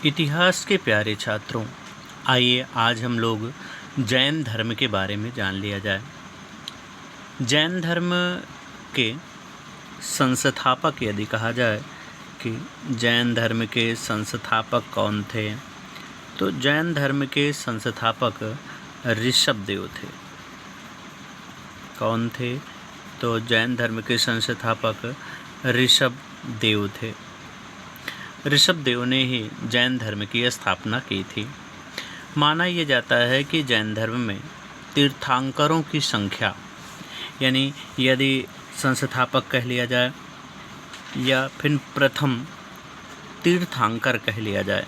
इतिहास के प्यारे छात्रों, आइए आज हम लोग जैन धर्म के बारे में जान लिया जाए। जैन धर्म के संस्थापक यदि कहा जाए कि जैन धर्म के संस्थापक कौन थे, तो जैन धर्म के संस्थापक ऋषभदेव थे। कौन थे? तो जैन धर्म के संस्थापक ऋषभदेव थे। ऋषभदेव ने ही जैन धर्म की स्थापना की थी। माना यह जाता है कि जैन धर्म में तीर्थंकरों की संख्या, यानी यदि संस्थापक कह लिया जाए या फिर प्रथम तीर्थंकर कह लिया जाए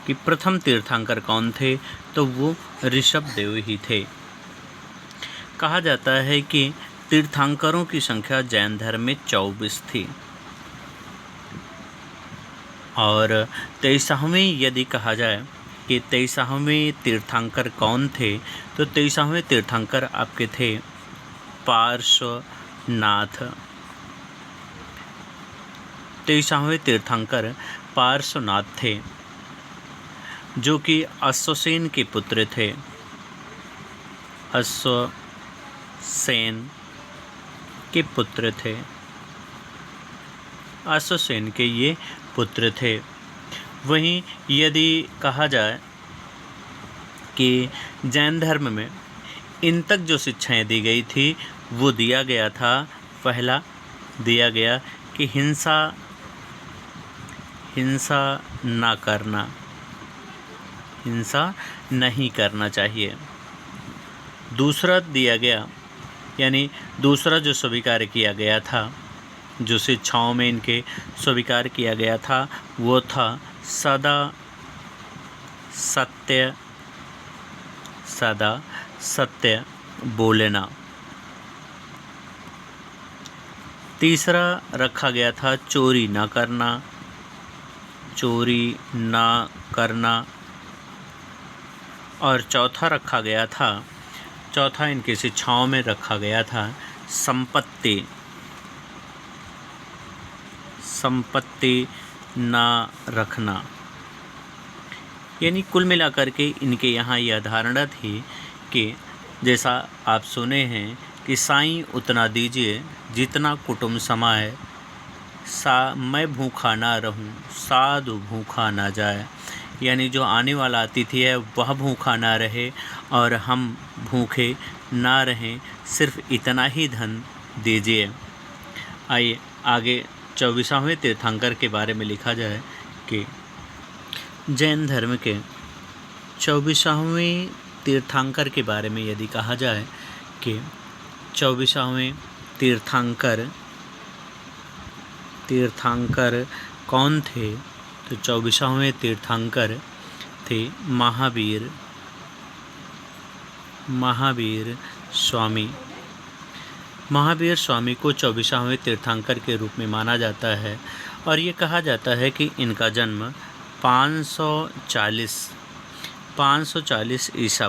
कि प्रथम तीर्थंकर कौन थे, तो वो ऋषभदेव ही थे। कहा जाता है कि तीर्थंकरों की संख्या जैन धर्म में 24 थी और 23वें यदि कहा जाए कि 23वें तीर्थंकर कौन थे, तो 23वें तीर्थंकर आपके थे पार्श्वनाथ। 23वें तीर्थंकर पार्श्वनाथ थे, जो कि अश्वसेन के पुत्र थे। अश्वसेन के पुत्र थे। अश्वसेन के ये पुत्र थे। वहीं यदि कहा जाए कि जैन धर्म में इन तक जो शिक्षाएं दी गई थी, वो दिया गया था। पहला दिया गया कि हिंसा ना करना, हिंसा नहीं करना चाहिए। दूसरा दिया गया, यानी दूसरा जो स्वीकार किया गया था, जो शिक्षाओं में इनके स्वीकार किया गया था, वो था सदा सत्य बोलना। तीसरा रखा गया था चोरी ना करना। और चौथा रखा गया था, चौथा इनकी शिक्षाओं में रखा गया था संपत्ति ना रखना। यानी कुल मिलाकर के इनके यहाँ यह धारणा थी कि जैसा आप सुने हैं कि साईं उतना दीजिए जितना कुटुंब समाए, मैं भूखा ना रहूं साधु भूखा ना जाए। यानी जो आने वाला अतिथि है वह भूखा ना रहे और हम भूखे ना रहें, सिर्फ इतना ही धन दीजिए। आइए आगे 24वें तीर्थंकर के बारे में लिखा जाए कि जैन धर्म के 24वें तीर्थंकर के बारे में यदि कहा जाए कि 24वें तीर्थंकर कौन थे, तो 24वें तीर्थंकर थे महावीर स्वामी। महावीर स्वामी को 24वें तीर्थंकर के रूप में माना जाता है और ये कहा जाता है कि इनका जन्म 540 ईसा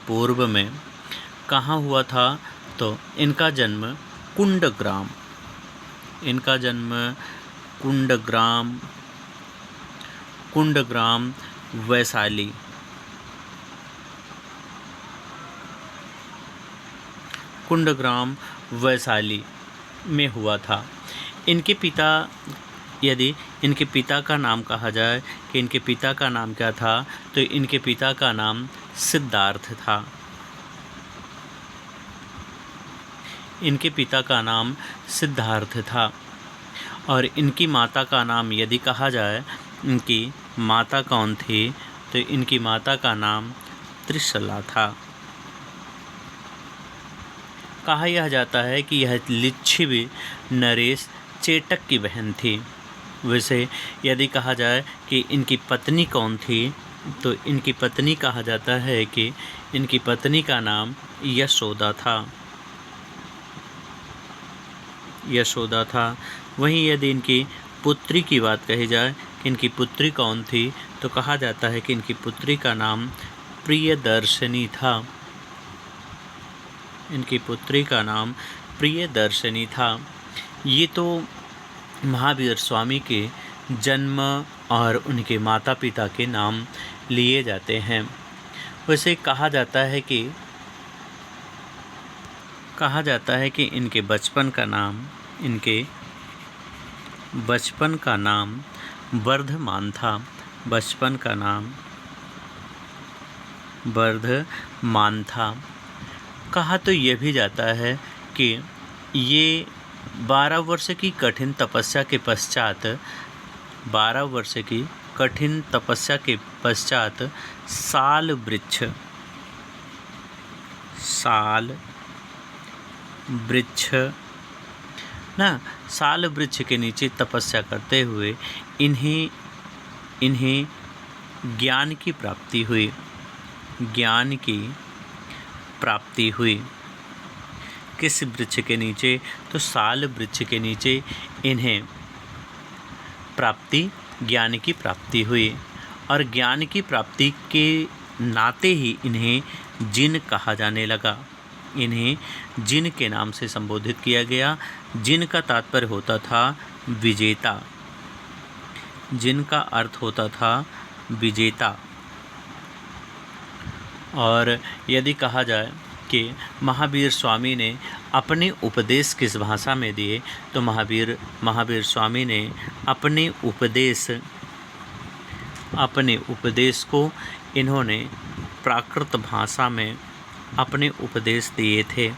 पूर्व में कहाँ हुआ था, तो इनका जन्म कुंडग्राम वैशाली में हुआ था। इनके पिता, यदि इनके पिता का नाम कहा जाए कि इनके पिता का नाम क्या था, तो इनके पिता का नाम सिद्धार्थ था। इनके पिता का नाम सिद्धार्थ था और इनकी माता का नाम यदि कहा जाए, इनकी माता कौन थी, तो इनकी माता का नाम त्रिशला था। कहा यह जाता है कि यह लिच्छवी नरेश चेटक की बहन थी। वैसे यदि कहा जाए कि इनकी पत्नी कौन थी, तो इनकी पत्नी कहा जाता है कि इनकी पत्नी का नाम यशोदा था। वहीं यदि इनकी पुत्री की बात कही जाए कि इनकी पुत्री कौन थी, तो कहा जाता है कि इनकी पुत्री का नाम प्रियदर्शनी था। इनकी पुत्री का नाम प्रियदर्शनी था। ये तो महावीर स्वामी के जन्म और उनके माता पिता के नाम लिए जाते हैं। वैसे कहा जाता है कि इनके बचपन का नाम वर्धमान था। बचपन का नाम वर्धमान था। कहा तो यह भी जाता है कि ये 12 वर्ष की कठिन तपस्या के पश्चात साल वृक्ष के नीचे तपस्या करते हुए इन्हें ज्ञान की प्राप्ति हुई। किस वृक्ष के नीचे? तो साल वृक्ष के नीचे इन्हें ज्ञान की प्राप्ति हुई, और ज्ञान की प्राप्ति के नाते ही इन्हें जिन कहा जाने लगा। इन्हें जिन के नाम से संबोधित किया गया। जिन का तात्पर्य होता था विजेता। जिन का अर्थ होता था विजेता। और यदि कहा जाए कि महावीर स्वामी ने अपने उपदेश किस भाषा में दिए, तो महावीर स्वामी ने अपने उपदेश को इन्होंने प्राकृत भाषा में अपने उपदेश दिए थे।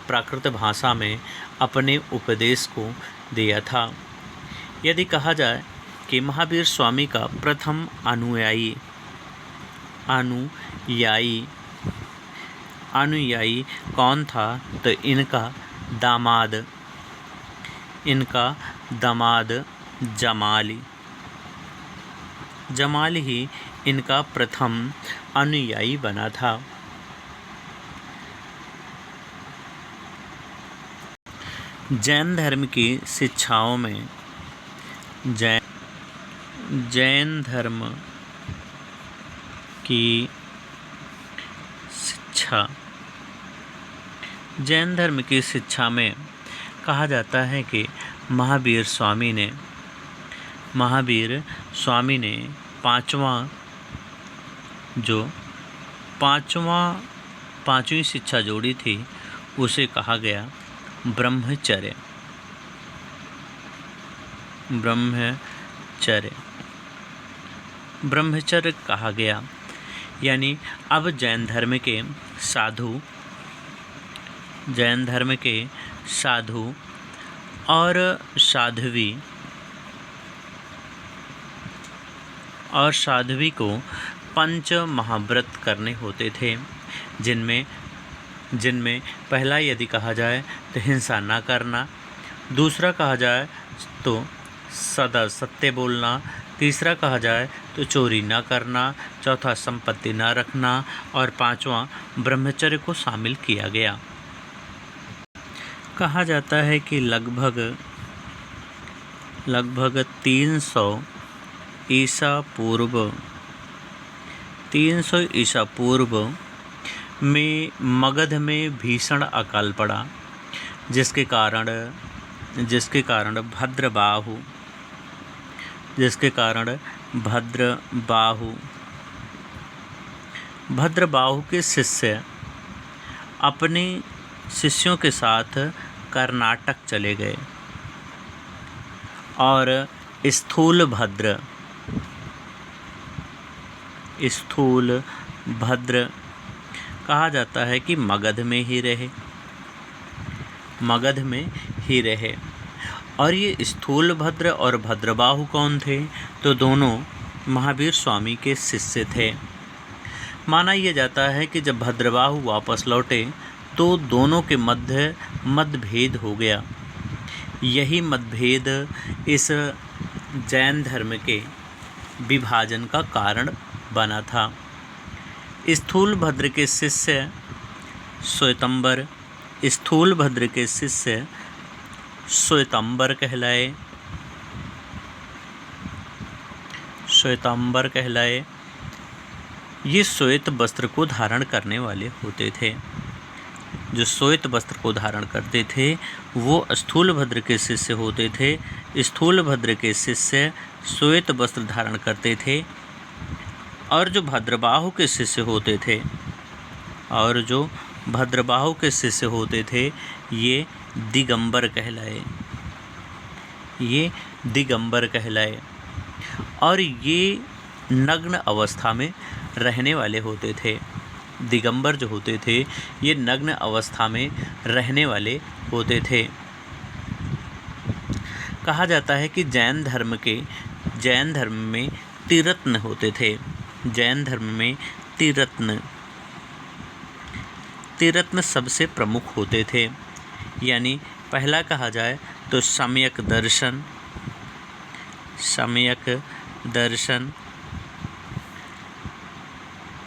प्राकृत भाषा में अपने उपदेश को दिया था। यदि कहा जाए कि महावीर स्वामी का प्रथम अनुयायी कौन था, तो इनका दामाद जमाल ही इनका प्रथम अनुयायी बना था। जैन धर्म की शिक्षाओं में जैन धर्म की शिक्षा में कहा जाता है कि महावीर स्वामी ने पांचवी शिक्षा जोड़ी थी, उसे कहा गया ब्रह्मचर्य कहा गया। यानी अब जैन धर्म के साधु और साध्वी को 5 महाव्रत करने होते थे, जिनमें पहला यदि कहा जाए तो हिंसा न करना, दूसरा कहा जाए तो सदा सत्य बोलना, तीसरा कहा जाए तो चोरी न करना, चौथा संपत्ति न रखना, और 5वां ब्रह्मचर्य को शामिल किया गया। कहा जाता है कि लगभग 300 ईसा पूर्व में मगध में भीषण अकाल पड़ा, जिसके कारण भद्रबाहु के शिष्य अपने शिष्यों के साथ कर्नाटक चले गए, और स्थूल भद्र कहा जाता है कि मगध में ही रहे। और ये स्थूल भद्र और भद्रबाहु कौन थे? तो दोनों महावीर स्वामी के शिष्य थे। माना यह जाता है कि जब भद्रबाहु वापस लौटे तो दोनों के मध्य मतभेद हो गया। यही मतभेद इस जैन धर्म के विभाजन का कारण बना था। स्थूल भद्र के शिष्य श्वेतांबर कहलाए। ये श्वेत वस्त्र को धारण करने वाले होते थे, जो श्वेत वस्त्र को धारण करते थे वो स्थूलभद्र के शिष्य होते थे। स्थूलभद्र के शिष्य श्वेत वस्त्र धारण करते थे और जो भद्रबाहु के शिष्य होते थे ये दिगंबर कहलाए और ये नग्न अवस्था में रहने वाले होते थे। दिगंबर जो होते थे ये नग्न अवस्था में रहने वाले होते थे। कहा जाता है कि जैन धर्म में त्रिरत्न होते थे। जैन धर्म में त्रिरत्न सबसे प्रमुख होते थे। यानी पहला कहा जाए तो सम्यक दर्शन,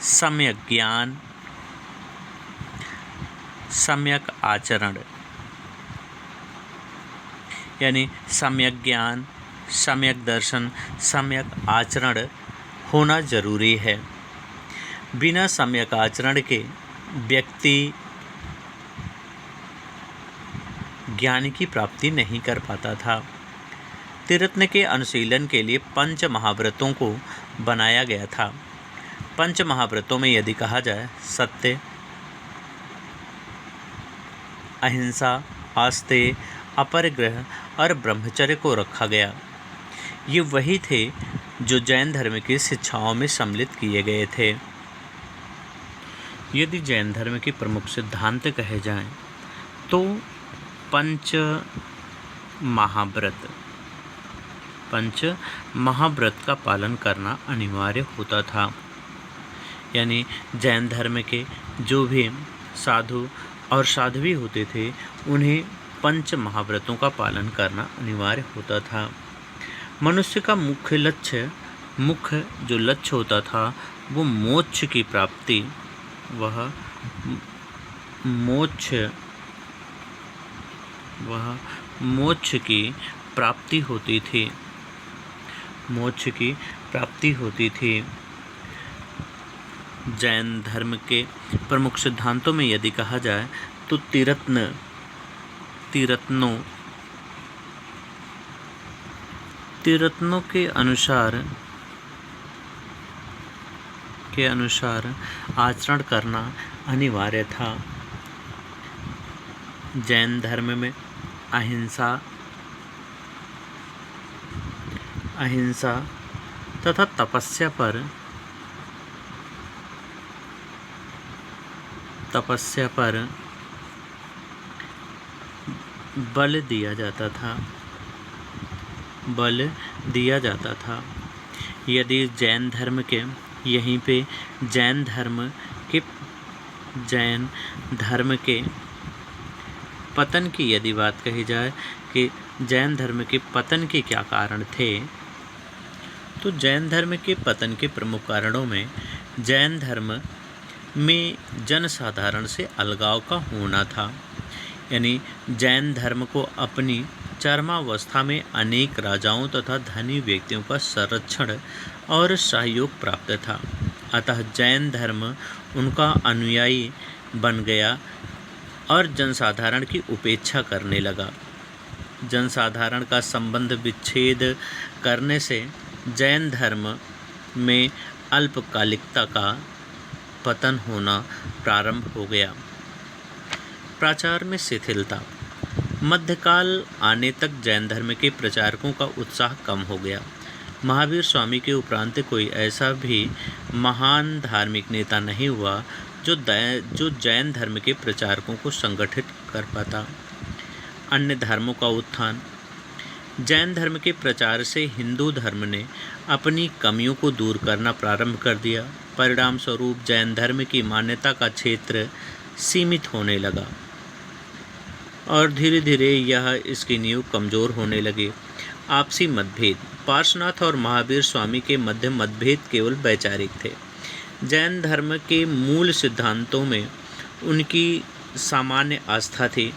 सम्यक ज्ञान, सम्यक आचरण। यानी सम्यक ज्ञान, सम्यक दर्शन, सम्यक आचरण होना जरूरी है। बिना सम्यक आचरण के व्यक्ति ज्ञान की प्राप्ति नहीं कर पाता था। त्रिरत्न के अनुशीलन के लिए 5 महाव्रतों को बनाया गया था। 5 महाव्रतों में यदि कहा जाए सत्य, अहिंसा, आस्तेय, अपरिग्रह और ब्रह्मचर्य को रखा गया। ये वही थे जो जैन धर्म की शिक्षाओं में सम्मिलित किए गए थे। यदि जैन धर्म के प्रमुख सिद्धांत कहे जाएं तो 5 महाव्रत का पालन करना अनिवार्य होता था। यानी जैन धर्म के जो भी साधु और साध्वी होते थे उन्हें 5 महाव्रतों का पालन करना अनिवार्य होता था। मनुष्य का मुख्य लक्ष्य होता था वो मोक्ष की प्राप्ति, वह मोक्ष की प्राप्ति होती थी। जैन धर्म के प्रमुख सिद्धांतों में यदि कहा जाए तो त्रिरत्नों के अनुसार आचरण करना अनिवार्य था। जैन धर्म में अहिंसा तथा तपस्या पर बल दिया जाता था। यदि जैन धर्म के पतन की यदि बात कही जाए कि जैन धर्म के पतन के क्या कारण थे, तो जैन धर्म के पतन के प्रमुख कारणों में जैन धर्म में जनसाधारण से अलगाव का होना था। यानी जैन धर्म को अपनी चरमावस्था में अनेक राजाओं तथा धनी व्यक्तियों का संरक्षण और सहयोग प्राप्त था। अतः जैन धर्म उनका अनुयायी बन गया और जनसाधारण की उपेक्षा करने लगा। जनसाधारण का संबंध विच्छेद करने से जैन धर्म में अल्पकालिकता का पतन होना प्रारंभ हो गया। प्रचार में शिथिलता। मध्यकाल आने तक जैन धर्म के प्रचारकों का उत्साह कम हो गया। महावीर स्वामी के उपरांत कोई ऐसा भी महान धार्मिक नेता नहीं हुआ जो जैन धर्म के प्रचारकों को संगठित कर पाता। अन्य धर्मों का उत्थान। जैन धर्म के प्रचार से हिंदू धर्म ने अपनी कमियों को दूर करना प्रारंभ कर दिया। परिणाम स्वरूप जैन धर्म की मान्यता का क्षेत्र सीमित होने लगा और धीरे धीरे इसकी नींव कमज़ोर होने लगी। आपसी मतभेद। पार्श्वनाथ और महावीर स्वामी के मध्य मतभेद केवल वैचारिक थे। जैन धर्म के मूल सिद्धांतों में उनकी सामान्य आस्था थी,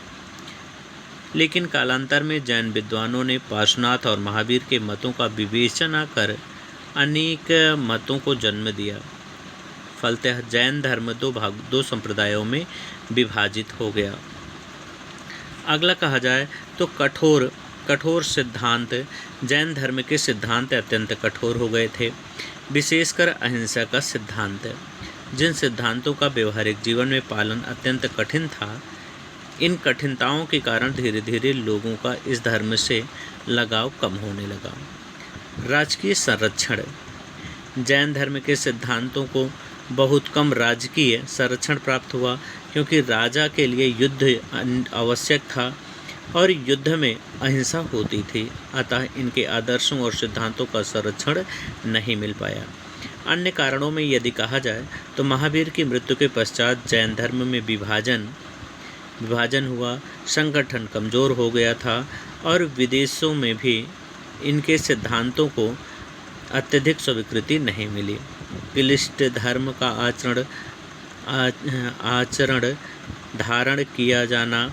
लेकिन कालांतर में जैन विद्वानों ने पार्श्वनाथ और महावीर के मतों का विवेचना कर अनेक मतों को जन्म दिया। फलतः जैन धर्म दो संप्रदायों में विभाजित हो गया। अगला कहा जाए तो कठोर सिद्धांत। जैन धर्म के सिद्धांत अत्यंत कठोर हो गए थे, विशेषकर अहिंसा का सिद्धांत। जिन सिद्धांतों का व्यवहारिक जीवन में पालन अत्यंत कठिन था, इन कठिनताओं के कारण धीरे धीरे लोगों का इस धर्म से लगाव कम होने लगा। राजकीय संरक्षण। जैन धर्म के सिद्धांतों को बहुत कम राजकीय संरक्षण प्राप्त हुआ, क्योंकि राजा के लिए युद्ध आवश्यक था और युद्ध में अहिंसा होती थी, अतः इनके आदर्शों और सिद्धांतों का संरक्षण नहीं मिल पाया। अन्य कारणों में यदि कहा जाए तो महावीर की मृत्यु के पश्चात जैन धर्म में विभाजन हुआ, संगठन कमज़ोर हो गया था और विदेशों में भी इनके सिद्धांतों को अत्यधिक स्वीकृति नहीं मिली। क्लिष्ट धर्म का आचरण धारण किया जाना,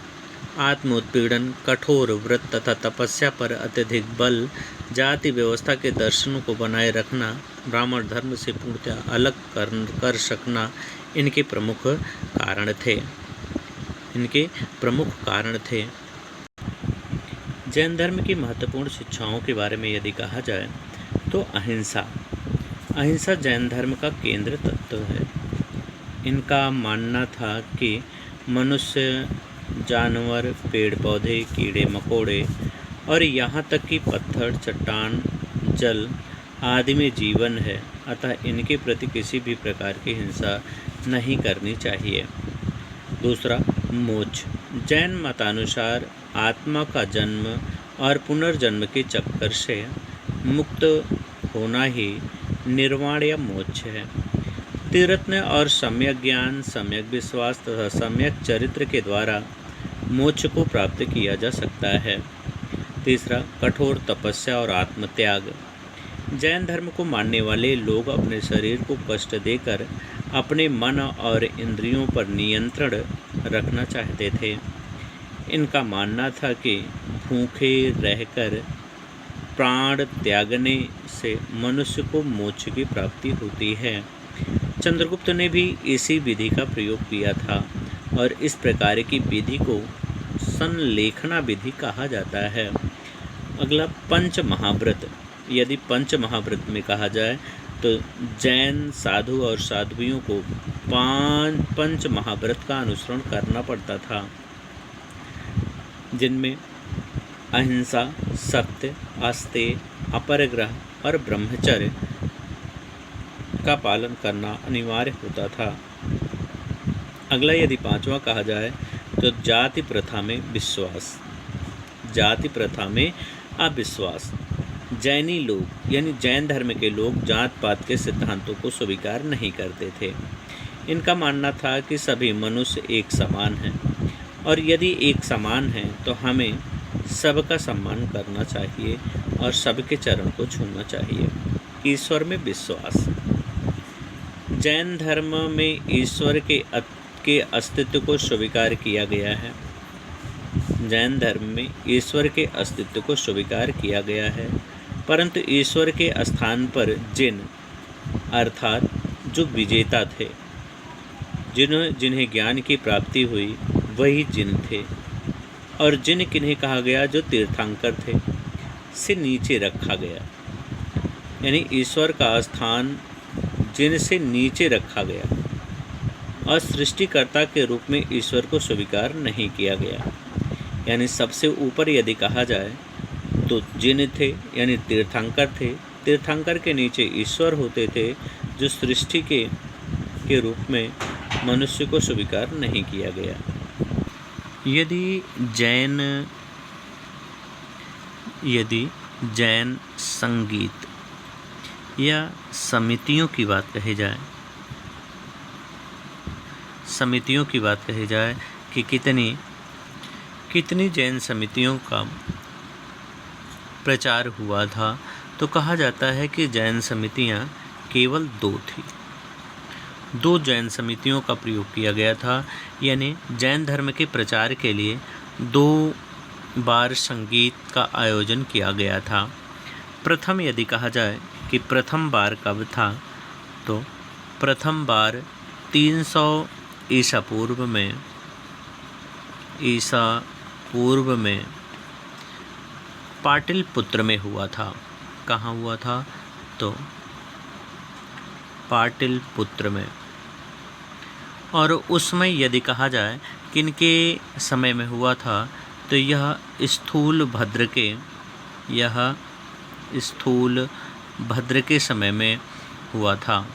आत्मोत्पीड़न, कठोर व्रत तथा तपस्या पर अत्यधिक बल, जाति व्यवस्था के दर्शनों को बनाए रखना, ब्राह्मण धर्म से पूर्णतः अलग कर सकना इनके प्रमुख कारण थे। जैन धर्म की महत्वपूर्ण शिक्षाओं के बारे में यदि कहा जाए तो अहिंसा जैन धर्म का केंद्र तत्व है। इनका मानना था कि मनुष्य, जानवर, पेड़ पौधे, कीड़े मकोड़े और यहाँ तक कि पत्थर, चट्टान, जल आदि में जीवन है, अतः इनके प्रति किसी भी प्रकार की हिंसा नहीं करनी चाहिए। दूसरा, मोक्ष। जैन मतानुसार आत्मा का जन्म और पुनर्जन्म के चक्कर से मुक्त होना ही निर्वाण या मोक्ष है। तीर्थन और सम्यक ज्ञान, सम्यक विश्वास तथा सम्यक चरित्र के द्वारा मोक्ष को प्राप्त किया जा सकता है। तीसरा, कठोर तपस्या और आत्मत्याग। जैन धर्म को मानने वाले लोग अपने शरीर को कष्ट देकर अपने मन और इंद्रियों पर नियंत्रण रखना चाहते थे। इनका मानना था कि भूखे रहकर प्राण त्यागने से मनुष्य को मोक्ष की प्राप्ति होती है। चंद्रगुप्त ने भी इसी विधि का प्रयोग किया था और इस प्रकार की विधि को संलेखना विधि कहा जाता है। अगला, पंच महाव्रत। यदि पंच महाव्रत में कहा जाए तो जैन साधु और साध्वियों को पंच महाव्रत का अनुसरण करना पड़ता था, जिनमें अहिंसा, सत्य, अस्तेय, अपरग्रह और ब्रह्मचर्य का पालन करना अनिवार्य होता था। अगला, यदि पांचवा कहा जाए तो जाति प्रथा में अविश्वास। जैनी लोग यानी जैन धर्म के लोग जात पात के सिद्धांतों को स्वीकार नहीं करते थे। इनका मानना था कि सभी मनुष्य एक समान हैं और यदि एक समान हैं तो हमें सबका सम्मान करना चाहिए और सबके चरण को छूना चाहिए। ईश्वर में विश्वास। जैन धर्म में ईश्वर के अस्तित्व को स्वीकार किया गया है। जैन धर्म में ईश्वर के अस्तित्व को स्वीकार किया गया है, परंतु ईश्वर के स्थान पर जिन अर्थात जो विजेता थे, जिन्हें ज्ञान की प्राप्ति हुई, वही जिन थे, और जिन किन्हें कहा गया जो तीर्थंकर थे से नीचे रखा गया, यानी ईश्वर का स्थान जिन से नीचे रखा गया और सृष्टिकर्ता के रूप में ईश्वर को स्वीकार नहीं किया गया। यानी सबसे ऊपर यदि कहा जाए तो जिन थे यानी तीर्थंकर थे, तीर्थंकर के नीचे ईश्वर होते थे जो सृष्टि के रूप में मनुष्य को स्वीकार नहीं किया गया। यदि जैन संगीत या समितियों की बात कही जाए कि कितनी जैन समितियों का प्रचार हुआ था, तो कहा जाता है कि जैन समितियां केवल 2 थी। 2 जैन समितियों का प्रयोग किया गया था, यानी जैन धर्म के प्रचार के लिए 2 बार संगीत का आयोजन किया गया था। प्रथम यदि कहा जाए कि प्रथम बार कब था, तो प्रथम बार 300 ईसा पूर्व में पाटलिपुत्र में हुआ था। कहाँ हुआ था? तो पाटलिपुत्र में। और उसमें यदि कहा जाए किनके समय में हुआ था, तो यह स्थूल भद्र के समय में हुआ था।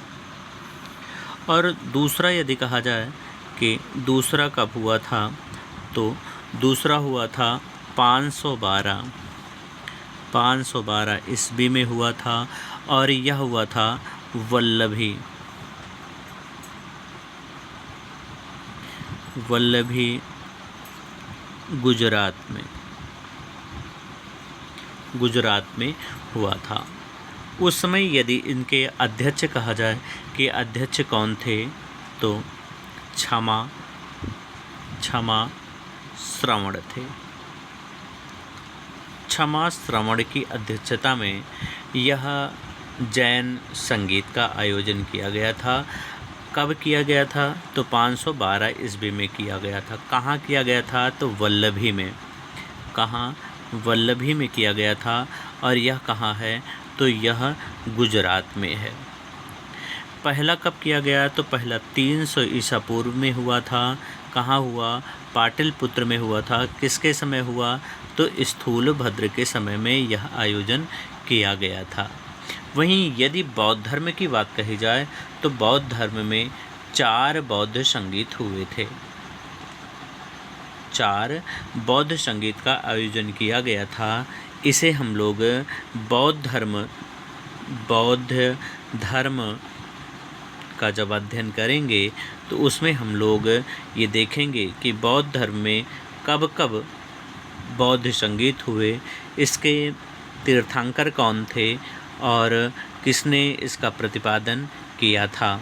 और दूसरा यदि कहा जाए कि दूसरा कब हुआ था, तो दूसरा हुआ था 512 ईस्वी में हुआ था। और यह हुआ था वल्लभी गुजरात में हुआ था। उस समय यदि इनके अध्यक्ष कहा जाए कि अध्यक्ष कौन थे, तो क्षमा श्रवण थे। क्षमा श्रवण की अध्यक्षता में यह जैन संगीत का आयोजन किया गया था। कब किया गया था? तो 512 ईस्वी में किया गया था। कहाँ किया गया था? तो वल्लभी में। कहाँ? वल्लभी में किया गया था। और यह कहाँ है? तो यह गुजरात में है। पहला कब किया गया? तो पहला 300 ईसा पूर्व में हुआ था। कहाँ हुआ? पाटलिपुत्र में हुआ था। किसके समय हुआ? तो स्थूल भद्र के समय में यह आयोजन किया गया था। वहीं यदि बौद्ध धर्म की बात कही जाए, तो बौद्ध धर्म में 4 बौद्ध संगीत हुए थे। 4 बौद्ध संगीत का आयोजन किया गया था। इसे हम लोग बौद्ध धर्म का जब अध्ययन करेंगे, तो उसमें हम लोग ये देखेंगे कि बौद्ध धर्म में कब कब बौद्ध संगीत हुए, इसके तीर्थंकर कौन थे और किसने इसका प्रतिपादन किया था।